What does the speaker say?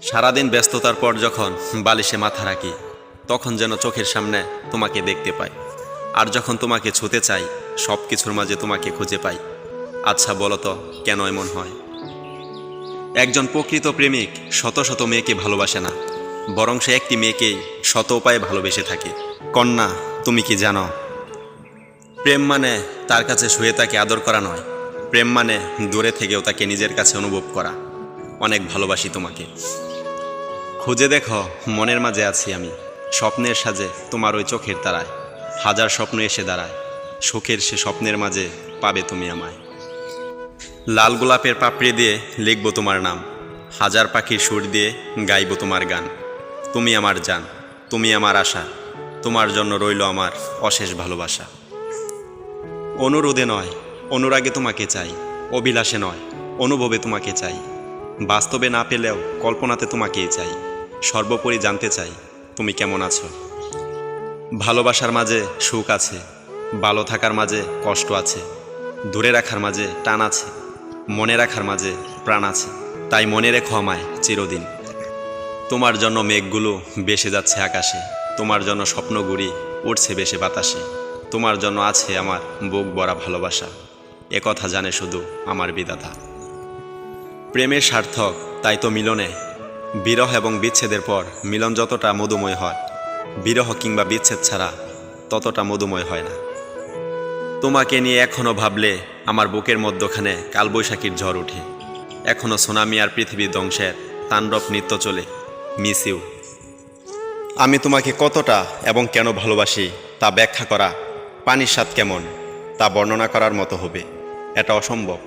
সারাদিন ব্যস্ততার পর যখন বালিশে মাথা রাখি, তখন যেন চোখের সামনে তোমাকে দেখতে পাই। আর যখন তোমাকে ছুতে চাই, সব কিছুর মাঝে তোমাকে খুঁজে পাই। আচ্ছা বলো তো, কেন এমন হয়? একজন প্রকৃত প্রেমিক শত শত মেয়েকে ভালোবাসে না, বরং সে একটি মেয়েকেই শত উপায়ে ভালোবেসে থাকে। কন্যা, তুমি কি জানো, প্রেম মানে তার কাছে শুয়ে তাকে আদর করা নয়। প্রেম মানে দূরে থেকেও তাকে নিজের কাছে অনুভব করা। অনেক ভালোবাসি তোমাকে। খুঁজে দেখো, মনের মাঝে আছি আমি, স্বপ্নের সাজে তোমার ওই চোখের তারায়। হাজার স্বপ্ন এসে দাঁড়ায়, সুখের সে স্বপ্নের মাঝে পাবে তুমি আমায়। লাল গোলাপের পাপড়ি দিয়ে লিখব তোমার নাম, হাজার পাখির সুর দিয়ে গাইব তোমার গান। তুমি আমার জান, তুমি আমার আশা, তোমার জন্য রইল আমার অশেষ ভালোবাসা। অনুরোধে নয়, অনুরাগে তোমাকে চাই, অভিলাষে নয়, অনুভবে তোমাকে চাই। বাস্তবে না পেলেও কল্পনাতে তোমাকেই চাই। সর্বোপরি জানতে চাই তুমি কেমন আছো। ভালোবাসার মাঝে সুখ আছে, ভালো থাকার মাঝে কষ্ট আছে, দূরে রাখার মাঝে টান আছে, মনে রাখার মাঝে প্রাণ আছে। তাই মনে রেখো আমায় চিরদিন। তোমার জন্য মেঘগুলো ভেসে যাচ্ছে আকাশে, তোমার জন্য স্বপ্নগুলি উড়ছে ভেসে বাতাসে। তোমার জন্য আছে আমার বুক ভরা ভালোবাসা, একথা জানে শুধু আমার বিধাতা। প্রেমের সার্থক তাই তো মিলনে। বিরহ এবং বিচ্ছেদের পর মিলন যতটা মধুময় হয়, বিরহ কিংবা বিচ্ছেদ ছাড়া ততটা মধুময় হয় না। তোমাকে নিয়ে এখনও ভাবলে আমার বুকের মধ্যখানে কালবৈশাখীর ঝড় ওঠে। এখনও সুনামি আর পৃথিবী ধ্বংসের তাণ্ডব নৃত্য চলে। Miss you. আমি তোমাকে কতটা এবং কেন ভালোবাসি তা ব্যাখ্যা করা, পানির স্বাদ কেমন তা বর্ণনা করার মতো হবে, এটা অসম্ভব।